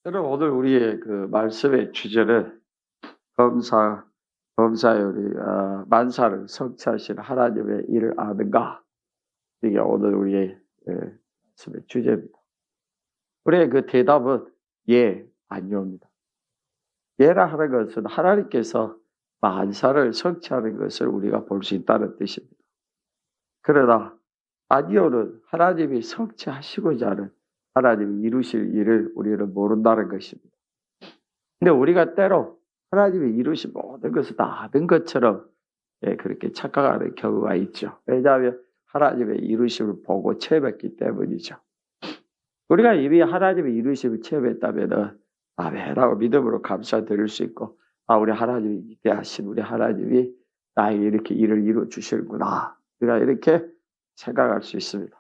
여러분, 오늘 우리의 그 말씀의 주제는 범사의 우리 만사를 성취하신 하나님의 일을 아는가? 이게 오늘 우리의 말씀의 주제입니다. 우리의 그 대답은 예, 아니오입니다. 예라 하는 것은 하나님께서 만사를 성취하는 것을 우리가 볼 수 있다는 뜻입니다. 그러나 아니오는 하나님이 성취하시고자 하는 하나님이 이루실 일을 우리는 모른다는 것입니다. 근데 우리가 때로 하나님이 이루신 모든 것을 다 아는 것처럼 그렇게 착각하는 경우가 있죠. 왜냐하면 하나님의 이루심을 보고 체험했기 때문이죠. 우리가 이미 하나님의 이루심을 체험했다면 아멘하고 믿음으로 감사드릴 수 있고, 우리 하나님이 위대하신 우리 하나님이 나에게 이렇게 일을 이루어 주시는구나, 우리가 이렇게 생각할 수 있습니다.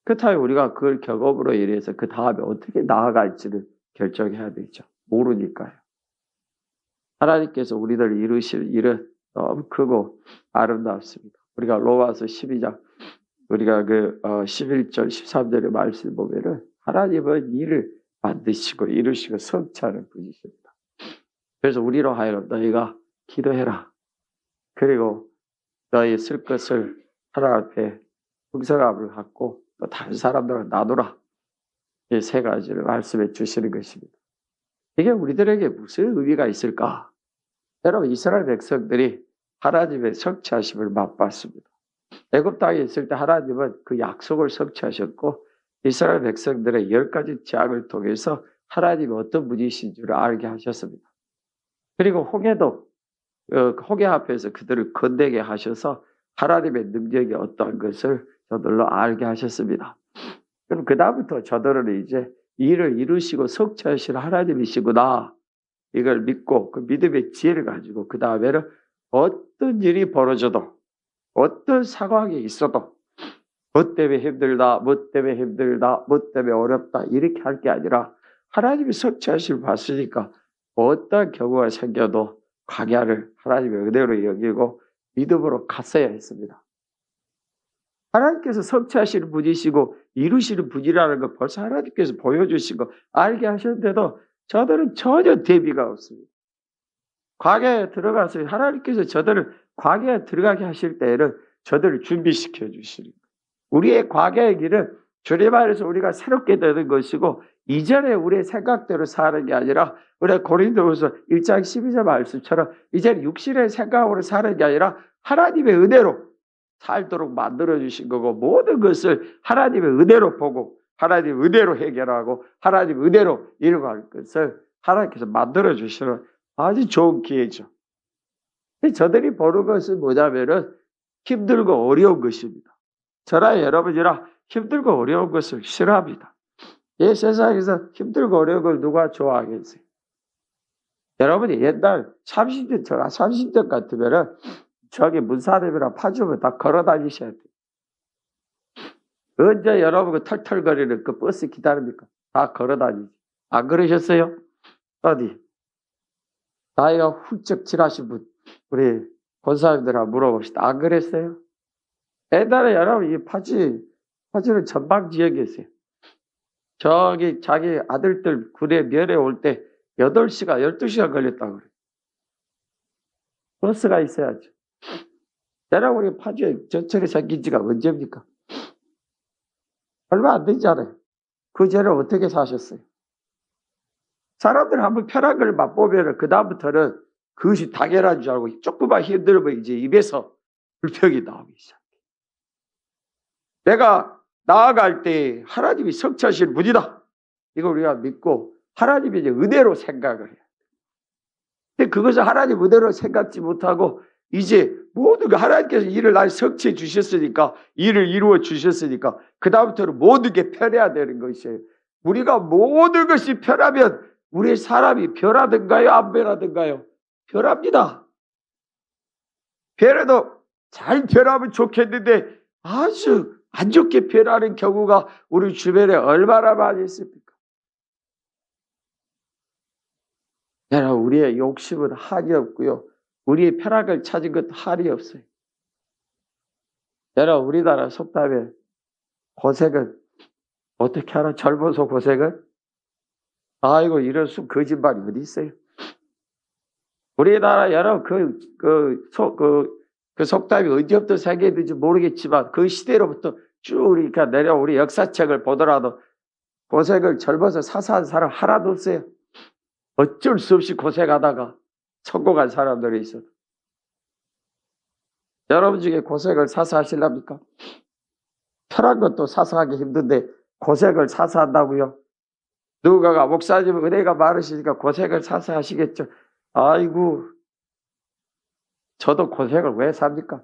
그렇다면 우리가 그걸 경험으로 인해서 그 다음에 어떻게 나아갈지를 결정해야 되죠. 모르니까요. 하나님께서 우리들 이루실 일은 너무 크고 아름답습니다. 우리가 로마서 12장 우리가 11절 13절의 말씀 보면은 하나님은 일을 만드시고 이루시고 성취하는 분이십니다. 그래서 우리로 하여금 너희가 기도해라. 그리고 너희 쓸 것을 하나님 앞에 풍성함을 갖고 또 다른 사람들과 나누라. 이 세 가지를 말씀해 주시는 것입니다. 이게 우리들에게 무슨 의미가 있을까? 여러분, 이스라엘 백성들이 하나님의 성취하심을 맛봤습니다. 애굽 땅에 있을 때 하나님은 그 약속을 성취하셨고, 이스라엘 백성들의 10가지 재앙을 통해서 하나님이 어떤 분이신 줄 알게 하셨습니다. 그리고 홍해도 홍해 앞에서 그들을 건너게 하셔서 하나님의 능력이 어떠한 것을 저들로 알게 하셨습니다. 그럼 그 다음부터 저들은 이제 일을 이루시고 성취하시는 하나님이시구나, 이걸 믿고 그 믿음의 지혜를 가지고 그 다음에는 어떤 일이 벌어져도 어떤 상황이 있어도 뭐 때문에 힘들다, 뭐 때문에 힘들다, 뭐 때문에 어렵다 이렇게 할 게 아니라 하나님이 성취하심을 봤으니까 어떤 경우가 생겨도 광야를 하나님의 은혜로 여기고 믿음으로 갔어야 했습니다. 하나님께서 성취하시는 분이시고 이루시는 분이라는 걸 벌써 하나님께서 보여주시고 알게 하셨는데도 저들은 전혀 대비가 없습니다. 광야에 들어가서 하나님께서 저들을 광야에 들어가게 하실 때에는 저들을 준비시켜 주시는 거예요. 우리의 광야의 길은 주님 안에서 우리가 새롭게 되는 것이고, 이전에 우리의 생각대로 사는 게 아니라 우리 고린도후서 1장 12절 말씀처럼 이제는 육신의 생각으로 사는 게 아니라 하나님의 은혜로 살도록 만들어주신 거고, 모든 것을 하나님의 은혜로 보고 하나님의 은혜로 해결하고 하나님의 은혜로 이루어갈 것을 하나님께서 만들어주시는 아주 좋은 기회죠. 저들이 보는 것은 뭐냐면은 힘들고 어려운 것입니다. 저나 여러분이라 힘들고 어려운 것을 싫어합니다. 이 세상에서 힘들고 어려운 걸 누가 좋아하겠어요? 여러분이 옛날 30년 같으면은 저기 문사님이랑 파주면 다 걸어 다니셔야 돼요. 언제 여러분 그 털털거리는 그 버스 기다립니까? 다 걸어 다니지. 안 그러셨어요? 어디? 나이가 훌쩍 지나신 분, 우리 권사님들한테 물어봅시다. 안 그랬어요? 옛날에 여러분 이 파주는 전방 지역에 있어요. 저기 자기 아들들 군에 면회 올 때 8시간, 12시간 걸렸다고 그래요. 버스가 있어야죠. 여러분 우리 파주에 전철이 생긴 지가 언제입니까? 얼마 안 되잖아요. 그 전에 어떻게 사셨어요? 사람들 한번 편한 걸 맛보면 그 다음부터는 그것이 당연한 줄 알고 조금만 힘들면 이제 입에서 불평이 나오기 시작해요. 내가 나아갈 때 하나님이 성취하실 분이다, 이걸 우리가 믿고 하나님이 이제 은혜로 생각을 해요. 근데 그것을 하나님 은혜로 생각지 못하고 이제 모든 게 하나님께서 일을 날 성취해 주셨으니까, 일을 이루어 주셨으니까 그 다음부터는 모든 게 편해야 되는 것이에요. 우리가 모든 것이 편하면 우리의 사람이 변하든가요, 안 변하든가요? 변합니다. 변해도 잘 변하면 좋겠는데 아주 안 좋게 변하는 경우가 우리 주변에 얼마나 많이 있습니까? 여러분, 우리의 욕심은 한이 없고요, 우리의 편함을 찾은 것도 한이 없어요. 여러분, 우리나라 속담에 고생은 어떻게 하나, 젊어서 고생은 아이고, 이런 거짓말이 어디 있어요? 우리나라 여러분, 그 속담이 어디부터 생겼는지 모르겠지만, 그 시대로부터 쭉 그러니까 우리 역사책을 보더라도 고생을 젊어서 사사한 사람 하나도 없어요. 어쩔 수 없이 고생하다가 성공한 사람들이 있어요. 여러분 중에 고생을 사사하실랍니까? 편한 것도 사사하기 힘든데 고생을 사사한다고요? 누군가가 목사님 은혜가 많으시니까 고생을 사사하시겠죠. 아이고, 저도 고생을 왜 삽니까?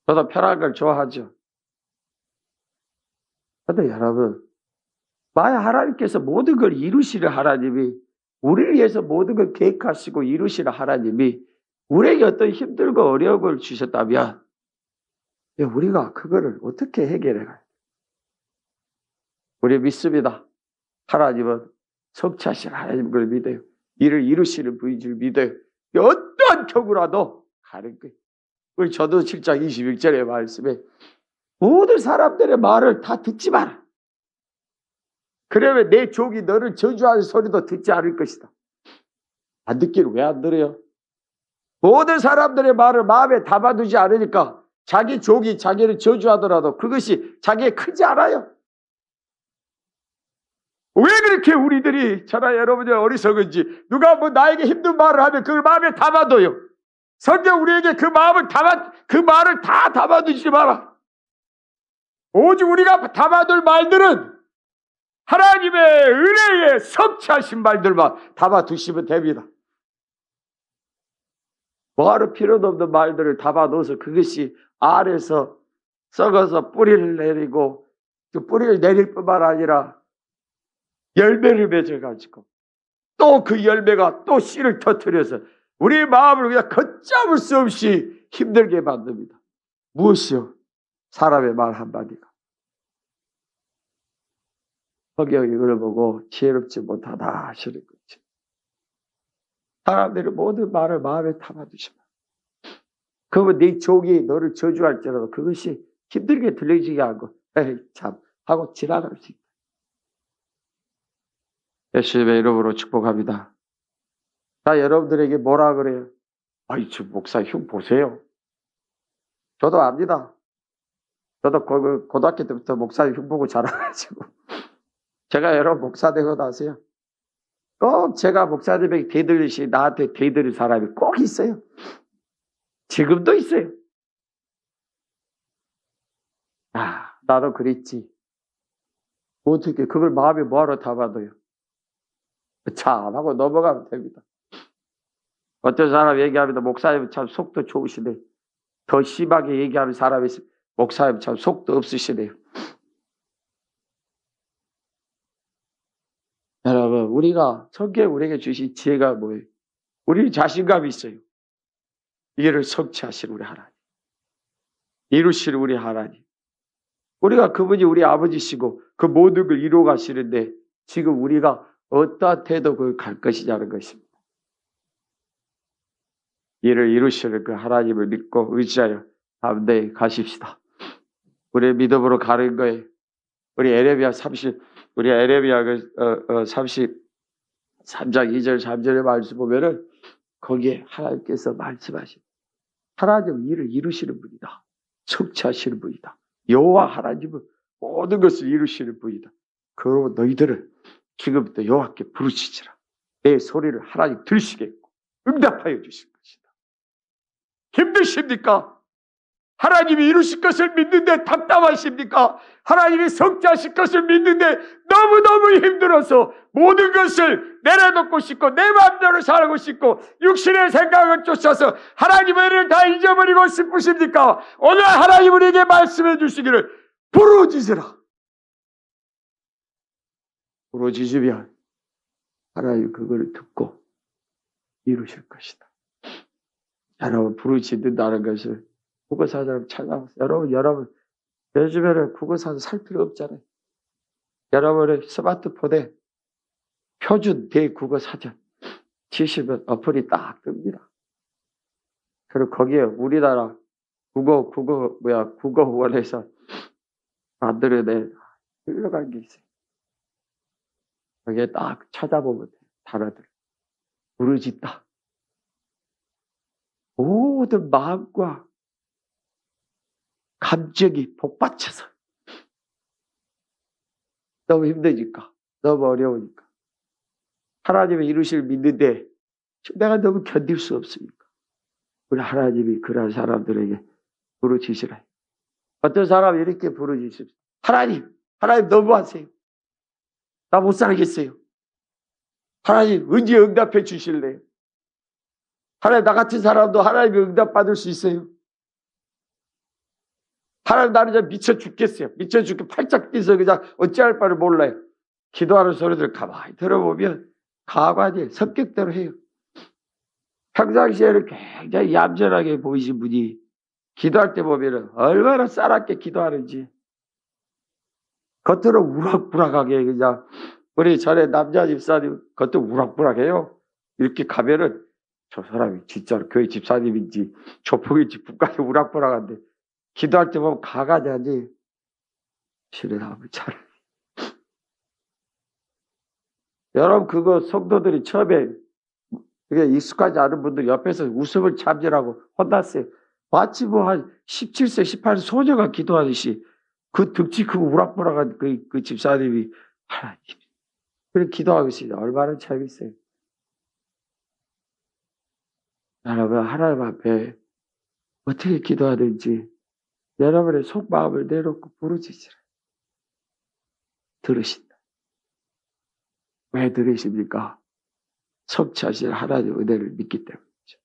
저도 편한 걸 좋아하죠. 그런데 여러분, 만약 하나님께서 모든 걸 이루시는 하나님이, 우리를 위해서 모든 걸 계획하시고 이루시는 하나님이 우리에게 어떤 힘들고 어려움을 주셨다면 우리가 그거를 어떻게 해결해가요? 우리 믿습니다. 하나님은 성취하신 하나님을 믿어요. 이를 이루시는 분인 줄 믿어요. 어떠한 경우라도 가는 거예요. 우리 저도 7장 21절의 말씀에 모든 사람들의 말을 다 듣지 마라. 그러면 내 종이 너를 저주하는 소리도 듣지 않을 것이다. 안 듣기를 왜 안 들어요? 모든 사람들의 말을 마음에 담아두지 않으니까 자기 종이 자기를 저주하더라도 그것이 자기에 크지 않아요. 왜 그렇게 우리들이 저나 여러분이 어리석은지 누가 뭐 나에게 힘든 말을 하면 그걸 마음에 담아둬요. 성경 우리에게 그 말을 다 담아두지 마라. 오직 우리가 담아둘 말들은 하나님의 은혜에 성취하신 말들만 담아두시면 됩니다. 뭐하러 필요도 없는 말들을 담아놓아서 그것이 알에서 썩어서 뿌리를 내리고 그 뿌리를 내릴 뿐만 아니라 열매를 맺어가지고 또 그 열매가 또 씨를 터뜨려서 우리 마음을 그냥 걷잡을 수 없이 힘들게 만듭니다. 무엇이요? 사람의 말 한마디가. 성경이 이걸 보고 지혜롭지 못하다 하시는 거죠. 사람들이 모든 말을 마음에 담아두시면 그러면 네 종이 너를 저주할지라도 그것이 힘들게 들리지게 하고 에이 참 하고 지나갈 수 있다. 예수님의 이름으로 축복합니다. 나 여러분들에게 뭐라 그래요? 아이 저 목사 흉 보세요. 저도 압니다. 저도 고등학교 때부터 목사 흉 보고 자라가지고 제가 여러분 목사 되고 나서요. 꼭 제가 목사님에게 대들듯이 나한테 대들을 사람이 꼭 있어요. 지금도 있어요. 아, 나도 그랬지. 어떻게 그걸 마음에 뭐하러 담아둬요? 참 하고 넘어가면 됩니다. 어떤 사람 얘기하면 목사님 참 속도 좋으시네. 더 심하게 얘기하는 사람이 있어요. 목사님 참 속도 없으시네요. 여러분 우리가 성경 우리에게 주신 지혜가 뭐예요? 우리 자신감이 있어요. 이를 성취하신 우리 하나님. 이루시는 우리 하나님. 우리가 그분이 우리 아버지시고 그 모든 걸 이루어 가시는데 지금 우리가 어떠한 태도 그걸 갈 것이냐는 것입니다. 이를 이루시는 그 하나님을 믿고 의지하여 담대히 가십시다. 우리의 믿음으로 가는 거예요. 우리 에레미야 33장 2절 3절의 말씀 보면은 거기에 하나님께서 말씀하신 하나님은 이를 이루시는 분이다. 성취하시는 분이다. 여호와 하나님은 모든 것을 이루시는 분이다. 그러므로 너희들을 지금부터 여호와께 부르시지라. 내 소리를 하나님 들으시겠고 응답하여 주실 것이다. 힘드십니까? 하나님이 이루실 것을 믿는데 답답하십니까? 하나님이 성취하실 것을 믿는데 너무너무 힘들어서 모든 것을 내려놓고 싶고 내 마음대로 살고 싶고 육신의 생각을 쫓아서 하나님의 은혜를 다 잊어버리고 싶으십니까? 오늘 하나님 우리에게 말씀해 주시기를 부르짖으라. 부르짖으면 하나님 그걸 듣고 이루실 것이다. 여러분 부르짖는다는 것을 국어사전을 찾아보세요. 여러분 요즘에는 국어사전 살 필요 없잖아요. 여러분의 스마트폰에 표준 대국어사전 치시면 어플이 딱 뜹니다. 그리고 거기에 우리나라 국어원에서 만들어낸 흘러간 게 있어요. 거기에 딱 찾아보면 단어들 부르짖다. 모든 마음과 감정이 복받쳐서 너무 힘드니까, 너무 어려우니까, 하나님의 이루실 믿는데 내가 너무 견딜 수 없으니까 우리 하나님이 그런 사람들에게 부르짖으라. 어떤 사람이 이렇게 부르짖습니다. 하나님 너무하세요. 나 못 살겠어요. 하나님 언제 응답해 주실래요? 하나님 나 같은 사람도 하나님의 응답 받을 수 있어요. 하나님 나는 이제 미쳐 죽겠어요. 미쳐 죽게 팔짝 뛰서 그냥 어찌할 바를 몰라요. 기도하는 소리들 가만히 들어보면 가관이 성격대로 해요. 평상시에는 굉장히 얌전하게 보이신 분이 기도할 때 보면 얼마나 싸납게 기도하는지, 겉으로 우락부락하게 그냥, 우리 전에 남자 집사님 겉으로 우락부락해요. 이렇게 가면은 저 사람이 진짜로 교회 집사님인지 조폭인지 국가에 우락부락한데 기도할 때 보면 가가냐니 실례하고 잘. 여러분 그거 성도들이 처음에 그게 익숙하지 않은 분들 옆에서 웃음을 참으라고 혼났어요. 마치 뭐 한 17세 18세 소녀가 기도하듯이 그 득지 크고 우락부락한 그 집사님이 하나님 그렇게 기도하고 있어요. 얼마나 재밌어요. 여러분 하나님 앞에 어떻게 기도하든지 여러분의 속마음을 내놓고 부르짖으라. 들으신다. 왜 들으십니까? 성취하실 하나님의 은혜를 믿기 때문이죠.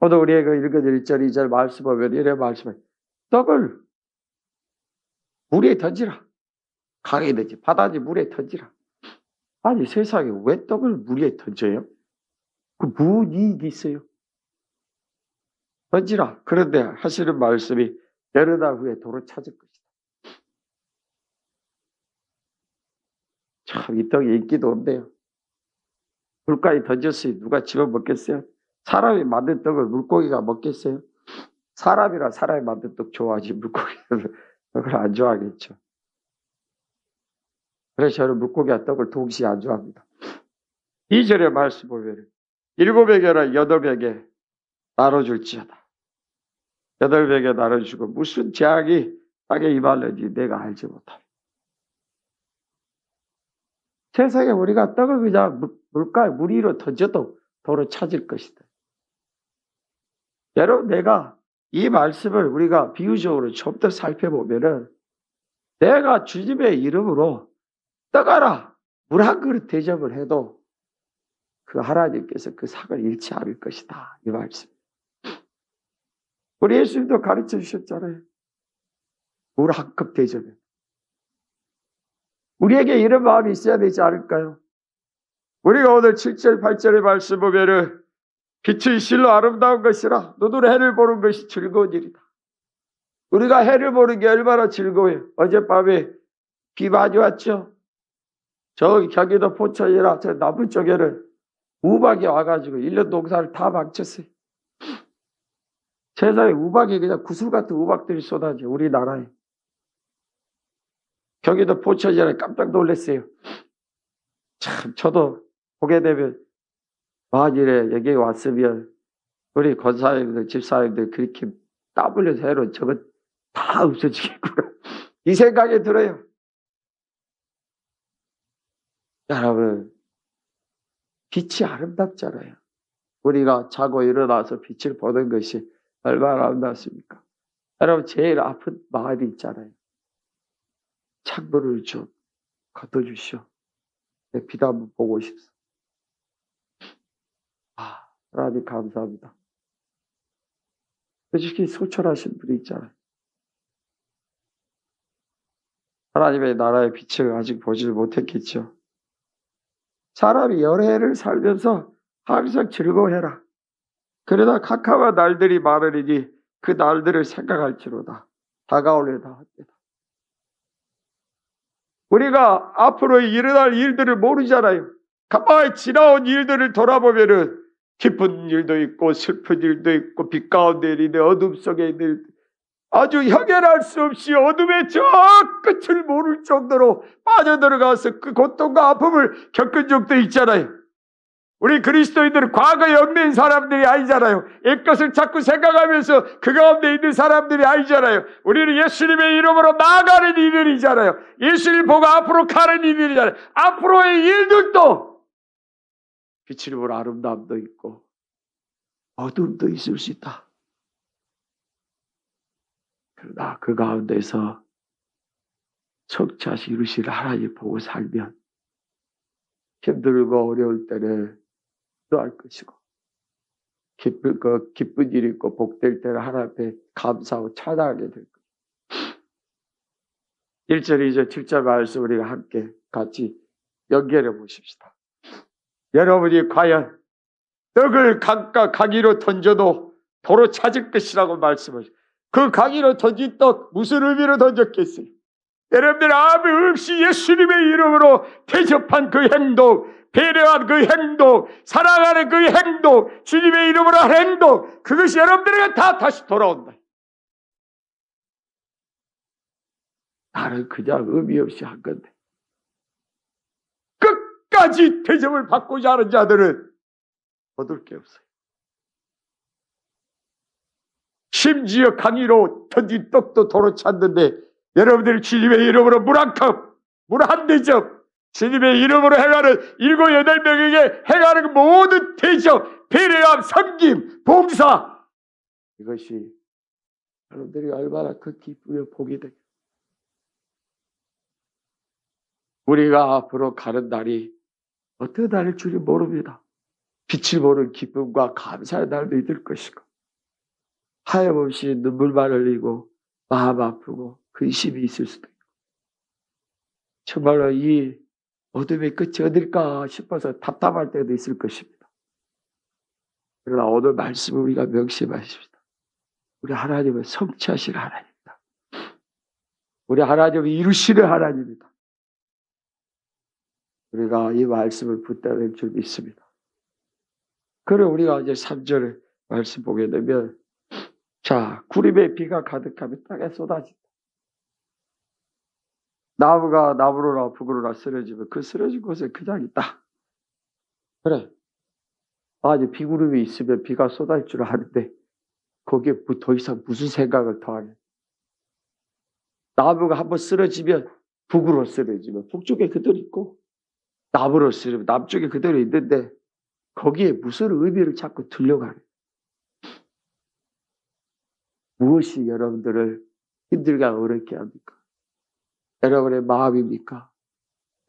오늘 우리의 그 읽은 1절 2절 말씀 보면 이래 말씀을 떡을 물에 던지라. 강이든지 바다든지 물에 던지라. 아니 세상에 왜 떡을 물에 던져요? 그 무슨 이익이 있어요? 던지라. 그런데 하시는 말씀이 여러 날 후에 도로 찾을 것이다. 참 이 떡이 인기도 없네요. 물가에 던졌으니 누가 집어먹겠어요? 사람이 만든 떡을 물고기가 먹겠어요? 사람이라 사람이 만든 떡 좋아하지 물고기를 떡을 안 좋아하겠죠. 그래서 저는 물고기와 떡을 동시에 안 좋아합니다. 2절의 말씀 보면 7에게나 8에게 나눠줄지어다. 8에게 나눠주고 무슨 재앙이 땅에 임할는지 내가 알지 못하리. 세상에 우리가 떡을 그냥 물가에 물 위로 던져도 도로 찾을 것이다. 여러분 내가 이 말씀을 우리가 비유적으로 좀 더 살펴보면은 내가 주님의 이름으로 떠가라 물 한 그릇 대접을 해도 그 하나님께서 그 상을 잃지 않을 것이다. 이 말씀. 우리 예수님도 가르쳐 주셨잖아요. 물 한 컵 대접에. 우리에게 이런 마음이 있어야 되지 않을까요? 우리가 오늘 7절 8절의 말씀 보면은 빛은 실로 아름다운 것이라 눈으로 해를 보는 것이 즐거운 일이다. 우리가 해를 보는 게 얼마나 즐거워요. 어젯밤에 비 많이 왔죠. 저기 경기도 포천이나 저 남부 쪽에는 우박이 와가지고 1년 농사를 다 망쳤어요. 세상에 우박이 그냥 구슬 같은 우박들이 쏟아져 우리나라에. 경기도 포천이나 깜짝 놀랐어요. 참 저도 보게 되면 만일에 여기에 왔으면 우리 권사님들 집사님들 그렇게 땀 흘려서 해로 저거 다 없어지겠구나 이 생각이 들어요. 여러분 빛이 아름답잖아요. 우리가 자고 일어나서 빛을 보는 것이 얼마나 아름답습니까? 여러분 제일 아픈 마음이 있잖아요. 창문을 좀 걷어주시오. 내 빛 한번 보고 싶소. 하나님 감사합니다. 솔직히 소철하신 분이 있잖아요. 하나님의 나라의 빛을 아직 보지 못했겠죠. 사람이 여러 해를 살면서 항상 즐거워해라. 그러다 캄캄한 날들이 많으니 그 날들을 생각할지로다. 다가오려다 합니다. 우리가 앞으로 일어날 일들을 모르잖아요. 가만히 지나온 일들을 돌아보면은 기쁜 일도 있고 슬픈 일도 있고 빛 가운데 있는 어둠 속에 있는 아주 해결할 수 없이 어둠의 저 끝을 모를 정도로 빠져들어가서 그 고통과 아픔을 겪은 적도 있잖아요. 우리 그리스도인들은 과거에 얽매인 사람들이 아니잖아요. 옛것을 자꾸 생각하면서 그 가운데 있는 사람들이 아니잖아요. 우리는 예수님의 이름으로 나아가는 이들이잖아요. 예수님 보고 앞으로 가는 이들이잖아요. 앞으로의 일들도 빛을 보는 아름다움도 있고 어둠도 있을 수 있다. 그러나 그 가운데서 성취하시 이루실 하나님 보고 살면 힘들고 어려울 때는 기도할 것이고 기쁜 일이 있고 복될 때는 하나님 앞에 감사하고 찬양하게 될 것이고 1절, 2절, 7절 말씀 우리가 함께 같이 연결해 보십시다. 여러분이 과연 떡을 강가 강의로 던져도 도로 찾을 것이라고 말씀하시고 그 강의로 던진 떡 무슨 의미로 던졌겠어요? 여러분들 아무 없이 예수님의 이름으로 대접한 그 행동, 배려한 그 행동, 사랑하는 그 행동, 주님의 이름으로 한 행동, 그것이 여러분들에게 다 다시 돌아온다. 나는 그냥 의미 없이 한 건데 끝까지 대접을 받고자 하는 자들은 얻을 게 없어요. 심지어 강의로 던진 떡도 도로 찾는데 여러분들이 주님의 이름으로 물 한 컵, 물 한 대접, 주님의 이름으로 행하는 7, 8명에게 행하는 모든 대접, 배려함, 섬김, 봉사 이것이 여러분들이 얼마나 그 기쁘며 복이 되겠어요. 우리가 앞으로 가는 날이 어떤 날일 줄이 모릅니다. 빛을 보는 기쁨과 감사의 날도 있을 것이고 하염없이 눈물만 흘리고 마음 아프고 근심이 있을 수도 있고 정말로 이 어둠의 끝이 어딜까 싶어서 답답할 때도 있을 것입니다. 그러나 오늘 말씀을 우리가 명심하십시다. 우리 하나님은 성취하실 하나님입니다. 우리 하나님은 이루시는 하나님입니다. 우리가 이 말씀을 붙들어낼 줄 믿습니다. 그래 우리가 이제 3절 말씀 보게 되면 자 구름에 비가 가득하면 땅에 쏟아진다. 나무가 나무로나 북으로나 쓰러지면 그 쓰러진 곳에 그냥 있다. 그래. 아니 비구름이 있으면 비가 쏟아질 줄 아는데 거기에 더 이상 무슨 생각을 더하냐. 나무가 한번 쓰러지면 북으로 쓰러지면 북쪽에 그대로 있고 남으로 쓰러지면 남쪽에 그대로 있는데 거기에 무슨 의미를 자꾸 두려고 하냐. 무엇이 여러분들을 힘들게 어렵게 합니까? 여러분의 마음입니까?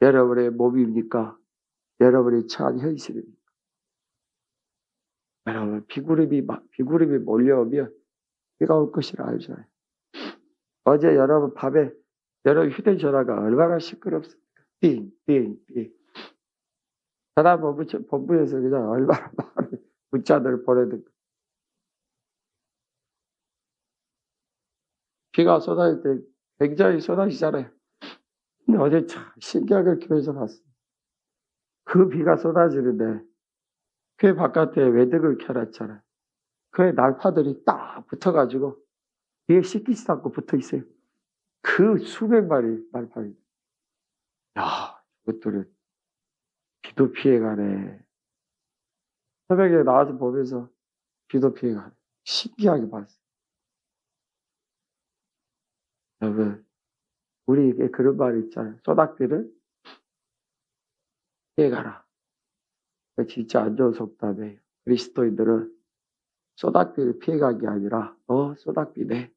여러분의 몸입니까? 여러분의 처한 현실입니까? 여러분 비구름이 몰려오면 비가 올 것이라 알잖아요. 어제 여러분 밤에 여러분 휴대전화가 얼마나 시끄럽습니까? 띵. 전화본부에서 그냥 얼마나 많은 문자들을 보내든 비가 쏟아질 때 굉장히 쏟아지잖아요. 근데 어제 참 신기하게 교회에서 봤어요. 그 비가 쏟아지는데 교회 바깥에 외등을 켜놨잖아요. 교회 날파들이 딱 붙어가지고 뒤에 씻기지도 않고 붙어 있어요. 그 수백 마리 날파리. 야, 그것들은 비도 피해가네. 새벽에 나와서 보면서 비도 피해가네. 신기하게 봤어요. 여러분, 우리에게 그런 말이 있잖아요. 소낙비를 피해가라. 진짜 안 좋은 속담이에요. 그리스도인들은 소낙비를 피해간 게 아니라 소낙비네.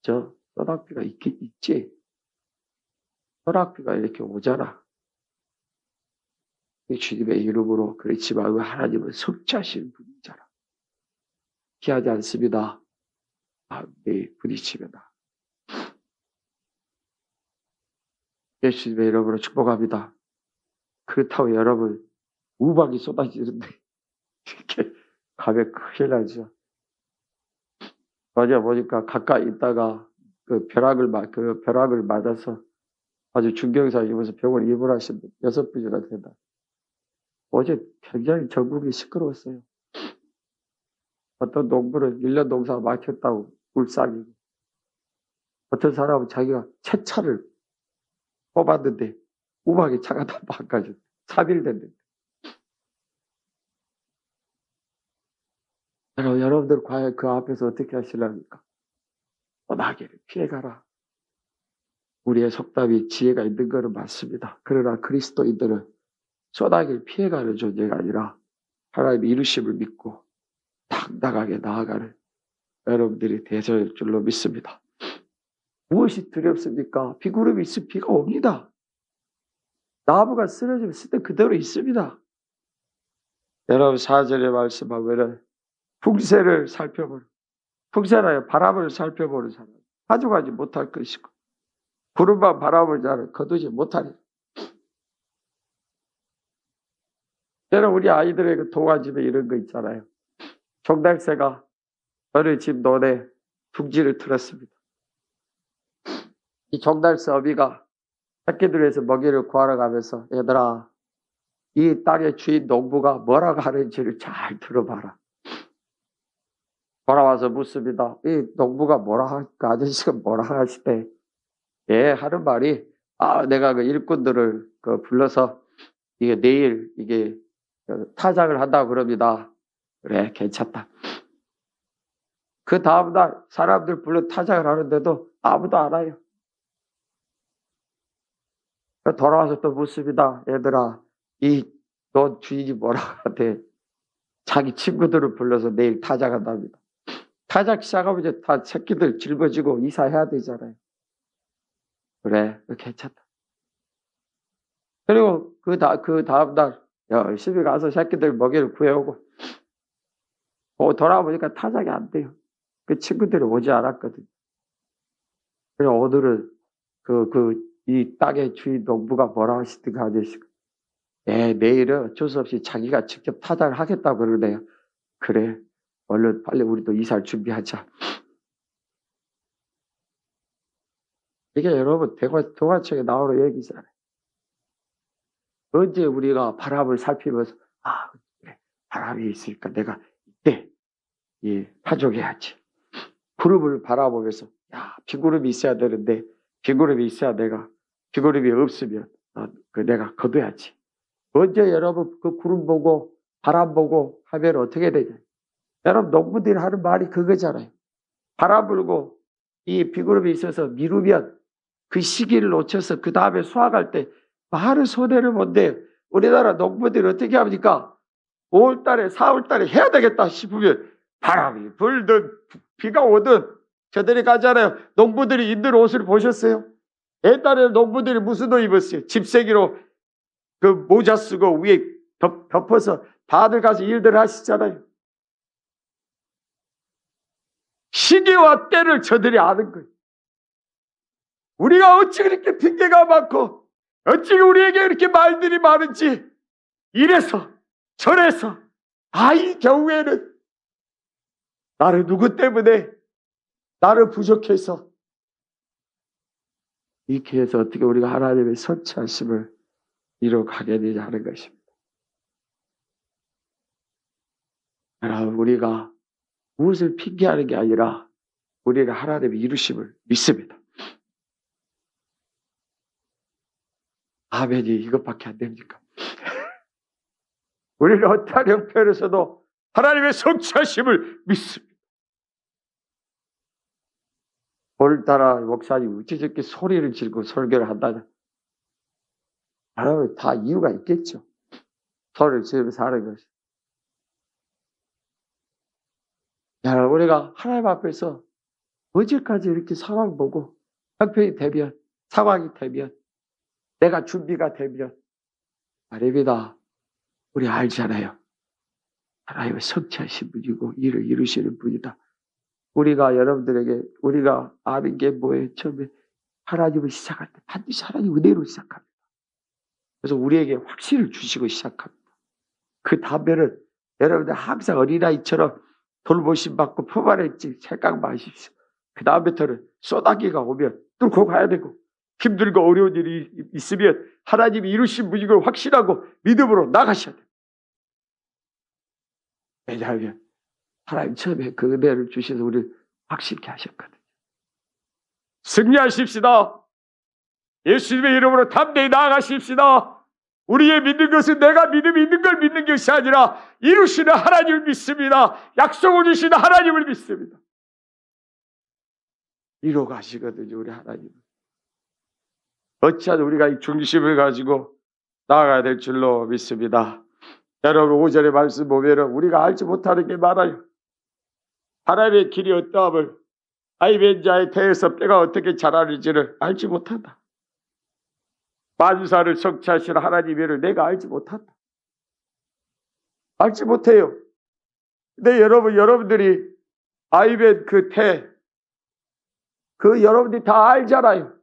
저 소낙비가 있지. 소낙비가 이렇게 오잖아. 주님의 이름으로 그렇지 말고 하나님은 성취하시는 분이잖아. 피하지 않습니다. 마음이 부딪힙니다. 예수님의 이름으로 축복합니다. 그렇다고 여러분 우박이 쏟아지는데 이렇게 가면 큰일 나죠. 어제 보니까 가까이 있다가 그 벼락을 맞아서 아주 중경사 입어서 병원 입원하신 분 6분이나 된다. 어제 굉장히 전국이 시끄러웠어요. 어떤 농부는 1년 농사 막혔다고 울상이고, 어떤 사람은 자기가 새 차를 뽑았는데 우박에 차가 다 망가졌어. 3일 됐는데. 여러분들 과연 그 앞에서 어떻게 하시랍니까? 소나기를 피해가라. 우리의 속담이 지혜가 있는 것은 맞습니다. 그러나 그리스도인들은 소나기를 피해가는 존재가 아니라 하나님의 이루심을 믿고 당당하게 나아가는 여러분들이 되실 줄로 믿습니다. 무엇이 두렵습니까? 비구름이 있으면 비가 옵니다. 나무가 쓰러지면 쓰던 그대로 있습니다. 여러분 4절의 말씀하면은 풍세를 살펴보는, 풍세라요 바람을 살펴보는 사람 가져가지 못할 것이고 구름만 바람을 자는 거두지 못하리. 여러분 우리 아이들의 동화집에 이런 거 있잖아요. 종달새가 어느 집 논에 둥지를 틀었습니다. 이 종달새 어미가 새끼들에서 먹이를 구하러 가면서 얘들아 이 땅의 주인 농부가 뭐라고 하는지를 잘 들어봐라. 돌아와서 묻습니다. 이 농부가 뭐라 할까? 아저씨가 뭐라 하시대? 예, 하는 말이 내가 그 일꾼들을 불러서 이게 내일 이게 타작을 한다고 그럽니다. 그래, 괜찮다. 그 다음날 사람들 불러 타작을 하는데도 아무도 안 와요. 돌아와서 또 묻습니다. 얘들아, 너 주인이 뭐라 하대? 자기 친구들을 불러서 내일 타작한답니다. 타작 시작하면 이제 다 새끼들 짊어지고 이사해야 되잖아요. 그래, 괜찮다. 그리고 그 다음날 열심히 가서 새끼들 먹이를 구해오고 돌아보니까 타작이 안 돼요. 그 친구들이 오지 않았거든요. 그래서 오늘은 이 땅의 주인 농부가 뭐라 하시든가 하시고 내일은 어쩔 수 없이 자기가 직접 타작을 하겠다고 그러네요. 그래, 얼른 빨리 우리도 이사를 준비하자. 이게 여러분 동화책에 나오는 얘기잖아요. 언제 우리가 바람을 살피면서 그래, 바람이 있으니까 내가 이때 파종해야지. 구름을 바라보면서 비구름이 있어야 되는데 비구름이 있어야 비구름이 없으면 내가 거둬야지. 언제 여러분 그 구름 보고 바람 보고 하면 어떻게 되냐? 여러분 농부들이 하는 말이 그거잖아요. 바람 불고 이 비구름이 있어서 미루면 그 시기를 놓쳐서 그 다음에 수확할 때 말을 손해를 본대요. 우리나라 농부들이 어떻게 합니까? 5월달에 4월달에 해야 되겠다 싶으면 바람이 불든 비가 오든 저들이 가잖아요. 농부들이 입는 옷을 보셨어요? 옛날에는 농부들이 무슨 옷 입었어요? 집세기로 그 모자 쓰고 위에 덮어서 다들 가서 일들 하시잖아요. 시기와 때를 저들이 아는 거예요. 우리가 어찌 그렇게 핑계가 많고 어찌 우리에게 이렇게 말들이 많은지 이래서 저래서 이 경우에는 나를 누구 때문에 나를 부족해서 이렇게 해서 어떻게 우리가 하나님의 선치하심을 이뤄가게 되냐 하는 것입니다. 여러분 우리가 무엇을 핑계하는 게 아니라 우리가 하나님의 이루심을 믿습니다. 아멘이 이것밖에 안 됩니까? 우리는 어떠한 형편에서도 하나님의 성취하심을 믿습니다. 오늘따라 목사님 어찌 저렇게 소리를 지르고 설교를 한다냐? 여러분 다 이유가 있겠죠. 소리를 지르면서 하는 것이. 여러분 우리가 하나님 앞에서 언제까지 이렇게 상황 보고 형편이 되면 상황이 되면 내가 준비가 되면 아닙니다. 우리 알잖아요. 하나님의 성취하신 분이고 일을 이루시는 분이다. 우리가 여러분들에게 우리가 아는 게 뭐예요? 처음에 하나님을 시작할 때 반드시 하나님 은혜로 시작합니다. 그래서 우리에게 확신을 주시고 시작합니다. 그 다음에는 여러분들 항상 어린아이처럼 돌보심 받고 품안했지 생각 마십시오. 그 다음부터는 소나기가 오면 뚫고 가야 되고 힘들고 어려운 일이 있으면 하나님이 이루신 분이걸 확신하고 믿음으로 나가셔야 돼요. 왜냐하면 하나님 처음에 그 은혜를 주셔서 우리를 확실케 하셨거든요. 승리하십시다. 예수님의 이름으로 담대히 나아가십시다. 우리의 믿는 것은 내가 믿음이 있는 걸 믿는 것이 아니라 이루시는 하나님을 믿습니다. 약속을 주시는 하나님을 믿습니다. 이루 가시거든요, 우리 하나님. 어찌하든 우리가 이 중심을 가지고 나아가야 될 줄로 믿습니다. 여러분, 5절의 말씀 보면 우리가 알지 못하는 게 많아요. 하나님의 길이 어떠함을, 아이벤 자의 태에서 뼈가 어떻게 자라는지를 알지 못한다. 만사를 성취하시는 하나님을 내가 알지 못한다. 알지 못해요. 근데 여러분들이 아이벤 그 태, 여러분들이 다 알잖아요.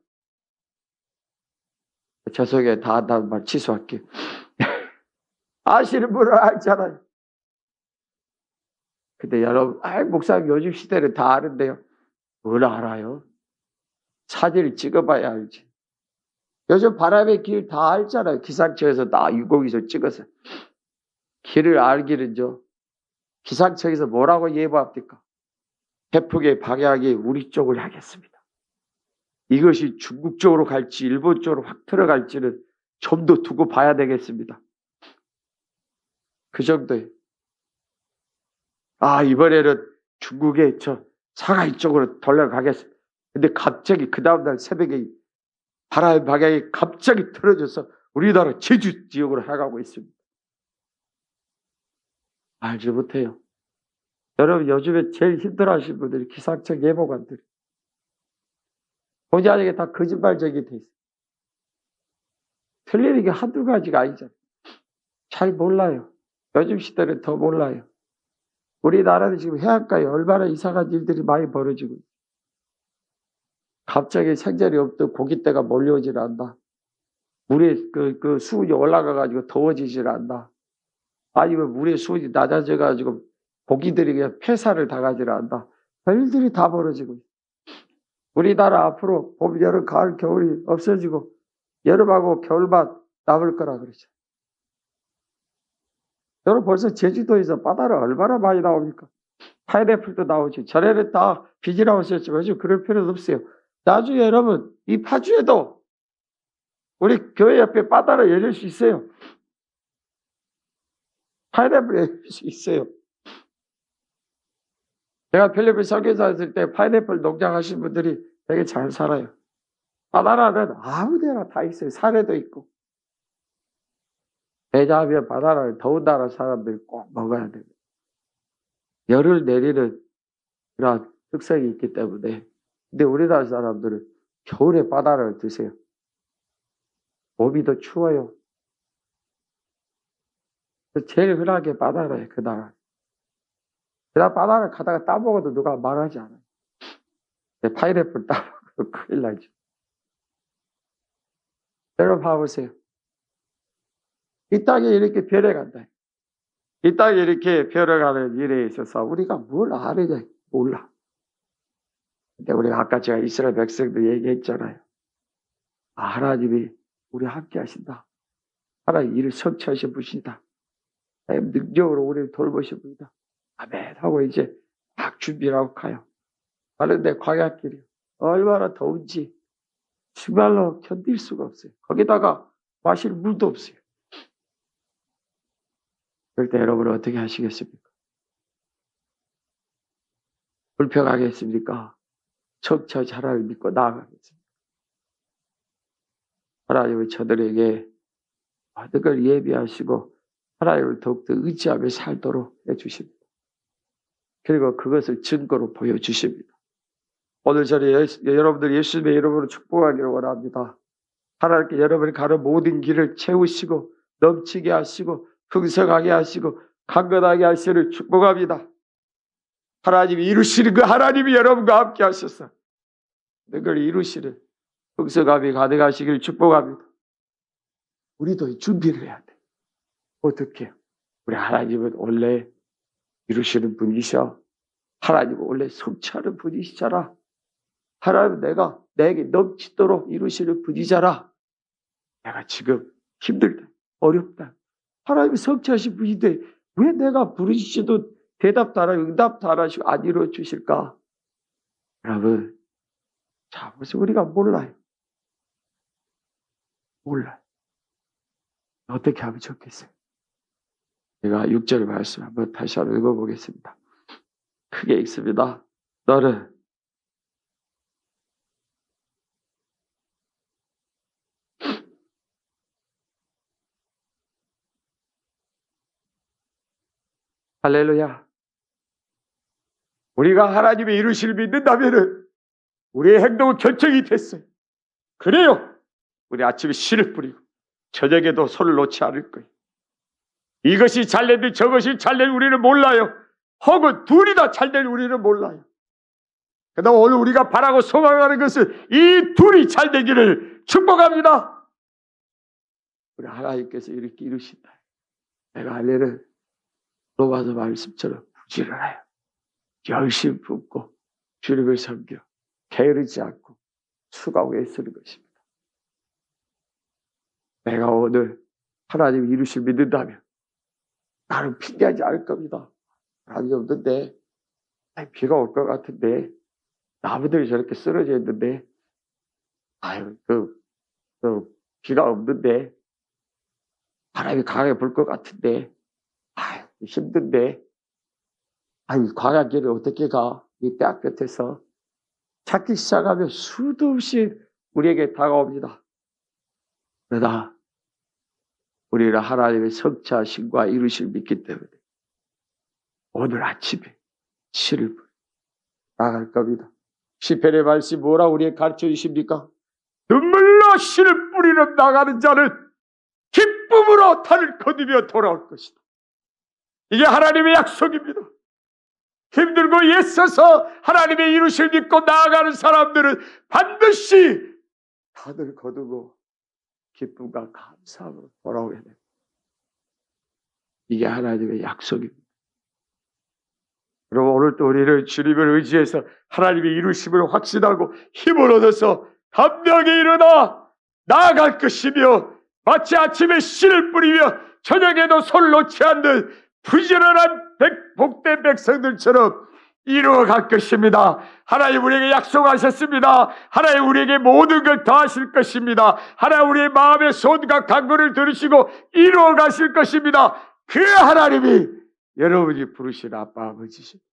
죄송해요. 다 안다는 말 취소할게요. 아시는 분은 알잖아요. 근데 여러분, 목사님 요즘 시대는 다 아는데요. 뭘 알아요? 사진을 찍어봐야 알지. 요즘 바람의 길 다 알잖아요. 기상청에서 다 유공에서 찍어서. 길을 알기는요. 기상청에서 뭐라고 예보합니까? 태풍의 방향이 우리 쪽을 향했습니다. 이것이 중국 쪽으로 갈지 일본 쪽으로 확 들어갈지는 좀 더 두고 봐야 되겠습니다. 그 정도예요. 이번에는 중국의 저 상하이 쪽으로 돌아가겠습니다. 근데 갑자기 그 다음날 새벽에 바람의 방향이 갑자기 틀어져서 우리나라 제주 지역으로 향하고 있습니다. 알지 못해요. 여러분, 요즘에 제일 힘들어하시는 분들이 기상청 예보관들이. 본의 아니게 다 거짓말쟁이 돼 있어요. 틀리는 게 한두 가지가 아니잖아요. 잘 몰라요. 요즘 시대는 더 몰라요. 우리나라는 지금 해안가에 얼마나 이상한 일들이 많이 벌어지고 있어요. 갑자기 생전이 없던 고깃대가 몰려오질 않나. 물의 그 수온이 올라가가지고 더워지질 않나. 아니면 물의 수온이 낮아져가지고 고기들이 그냥 폐사를 당하질 않나. 별일들이 다 벌어지고 있어요. 우리나라 앞으로 봄, 여름, 가을, 겨울이 없어지고 여름하고 겨울만 남을 거라 그러죠. 여러분, 벌써 제주도에서 바다를 얼마나 많이 나옵니까? 파인애플도 나오지. 전에는 다 비지 나오셨지만 요즘 그럴 필요는 없어요. 나중에 여러분, 이 파주에도 우리 교회 옆에 바다를 열릴 수 있어요. 파인애플 열릴 수 있어요. 제가 필리핀 선교사 했을 때 파인애플 농장 하신 분들이 되게 잘 살아요. 바나나는 아무 데나 다 있어요. 산에도 있고. 왜냐하면 바나나를 더운 나라 사람들이 꼭 먹어야 돼요. 열을 내리는 그런 특성이 있기 때문에. 근데 우리나라 사람들은 겨울에 바나나를 드세요. 몸이 더 추워요. 제일 흔하게 바나나예요, 그 나라. 그다음 바나나를 가다가 따먹어도 누가 말하지 않아요. 파인애플 따먹어도 큰일 나죠. 여러분 봐보세요. 이 땅에 이렇게 변해간다. 이 땅에 이렇게 변해가는 일에 있어서 우리가 뭘 아느냐 몰라. 근데 우리가 아까 제가 이스라엘 백성들 얘기했잖아요. 하나님이 우리 함께 하신다. 하나님 일을 성취하신 분이다. 능력으로 우리를 돌보신 분이다. 아멘 하고 이제 막 준비를 하고 가요. 가는데 광야길이요. 얼마나 더운지 정말로 견딜 수가 없어요. 거기다가 마실 물도 없어요. 그럴 때 여러분은 어떻게 하시겠습니까? 불평하겠습니까? 성취하신 하나님을 믿고 나아가겠습니까? 하나님은 저들에게 모든 걸 예비하시고 하나님을 더욱더 의지하며 살도록 해주십니다. 그리고 그것을 증거로 보여주십니다. 오늘 저는 여러분들 예수님의 이름으로 축복하기를 원합니다. 하나님께 여러분이 가는 모든 길을 채우시고 넘치게 하시고 풍성하게 하시고 강건하게 하시기를 축복합니다. 하나님이 이루시는 그 하나님이 여러분과 함께 하셔서 그걸 이루시는 풍성함이 가능하시기를 축복합니다. 우리도 준비를 해야 돼. 어떻게? 우리 하나님은 원래 이루시는 분이셔. 하나님은 원래 성취하는 분이시잖아. 하나님은 내게 넘치도록 이루시는 분이잖아. 내가 지금 힘들다, 어렵다. 하나님이 성취하신 분인데 왜 내가 부르시지도 대답도 안 하고 응답도 안 하시고 안 이루어 주실까? 여러분, 자, 무슨 우리가 몰라요. 몰라요. 어떻게 하면 좋겠어요? 제가 6절 말씀 한번 다시 한번 읽어보겠습니다. 크게 읽습니다. 너는 할렐루야. 우리가 하나님의 이루심을 믿는다면 우리의 행동은 결정이 됐어요. 그래요. 우리 아침에 씨를 뿌리고 저녁에도 손을 놓지 않을 거예요. 이것이 잘되든 저것이 잘되든 우리는 몰라요. 혹은 둘이 다 잘되는 우리는 몰라요. 그러나 오늘 우리가 바라고 소망하는 것은 이 둘이 잘되기를 축복합니다. 우리 하나님께서 이렇게 이루신다. 내가 할례를 로마서 말씀처럼 부지런하여 열심히 품고 주님을 섬겨 게으르지 않고 수고하고 애쓰는 것입니다. 내가 오늘 하나님 이루심 믿는다면 나는 핑계하지 않을 겁니다. 하나님 없는데 비가 올 것 같은데 나무들이 저렇게 쓰러져 있는데 비가 없는데 바람이 강하게 불 것 같은데 힘든데 광야 길을 어떻게 가? 이 떼악 끝에서 찾기 시작하면 수도 없이 우리에게 다가옵니다. 그러나 우리는 하나님의 성취하심과 이루심을 믿기 때문에 오늘 아침에 씨를 나갈 겁니다. 시편의 말씀이 뭐라 우리에게 가르쳐 주십니까? 눈물로 씨를 뿌리러 나가는 자는 기쁨으로 달을 거두며 돌아올 것이다. 이게 하나님의 약속입니다. 힘들고 애써서 하나님의 이루심을 믿고 나아가는 사람들은 반드시 달을 거두고 기쁨과 감사함으로 돌아오게 됩니다. 이게 하나님의 약속입니다. 그럼 오늘 또 우리는 주님을 의지해서 하나님의 이루심을 확신하고 힘을 얻어서 담대하게 일어나 나아갈 것이며 마치 아침에 씨를 뿌리며 저녁에도 손을 놓지 않는 부지런한 복된 백성들처럼 이루어갈 것입니다. 하나님 우리에게 약속하셨습니다. 하나님 우리에게 모든 걸 더하실 것입니다. 하나님 우리의 마음의 소원과 간구를 들으시고 이루어가실 것입니다. 그 하나님이 여러분이 부르신 아빠 아버지십니다.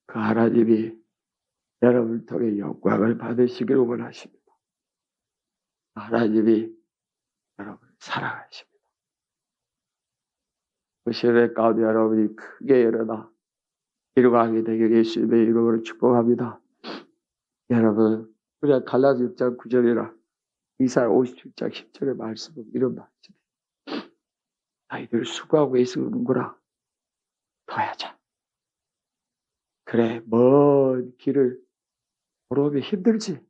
그 하나님이 여러분을 통해 영광을 받으시기를 원하십니다. 하나님이 여러분을 사랑하십니다. 그 시대 가운데 여러분이 크게 일어나 이루어가게 되길 예수님의 이름으로 축복합니다. 여러분, 우리가 갈라디아 6장 9절이라 이사야 57장 10절의 말씀은 이런 말씀이에요. 너희들 수고하고 애쓰는구나. 더 하자. 그래, 먼 길을 걸어오면 힘들지.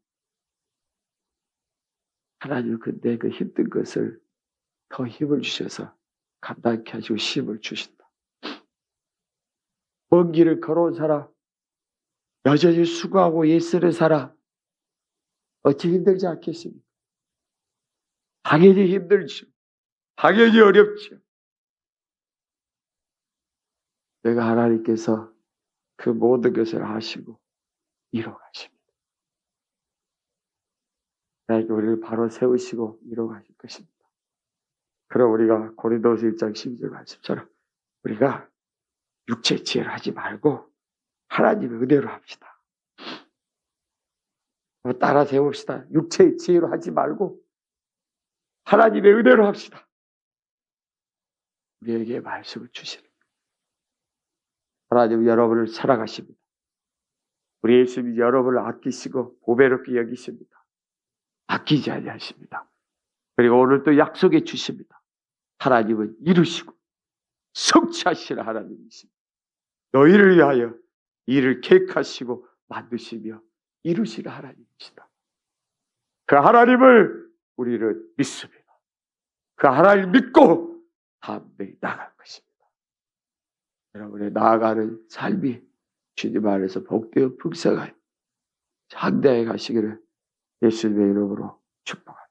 하나님 근데 그 힘든 것을 더 힘을 주셔서 감당케 하시고 힘을 주신다. 먼 길을 걸어온 사람, 여전히 수고하고 애쓰는 사람, 어찌 힘들지 않겠습니까? 당연히 힘들죠. 당연히 어렵죠. 내가 하나님께서 그 모든 것을 하시고 이뤄가십니다. 우리를 바로 세우시고 이뤄가실 것입니다. 그럼 우리가 고린도서 1장 12절 말씀처럼 우리가 육체 지혜를 하지 말고 하나님의 은혜로 합시다. 따라 세웁시다. 육체의 지혜로 하지 말고 하나님의 은혜로 합시다. 우리에게 말씀을 주시는 하나님은 여러분을 사랑하십니다. 우리 예수님이 여러분을 아끼시고 보배롭게 여기십니다. 아끼지 아니하십니다. 그리고 오늘 또 약속해 주십니다. 하나님은 이루시고 성취하시는 하나님이십니다. 너희를 위하여 일을 계획하시고 만드시며 이루시는 하나님이시다. 그 하나님을 우리는 믿습니다. 그 하나님을 믿고 담대히 나갈 것입니다. 여러분의 나아가는 삶이 주님 안에서 복되어 풍성하여 장대해 가시기를 예수님의 이름으로 축복합니다.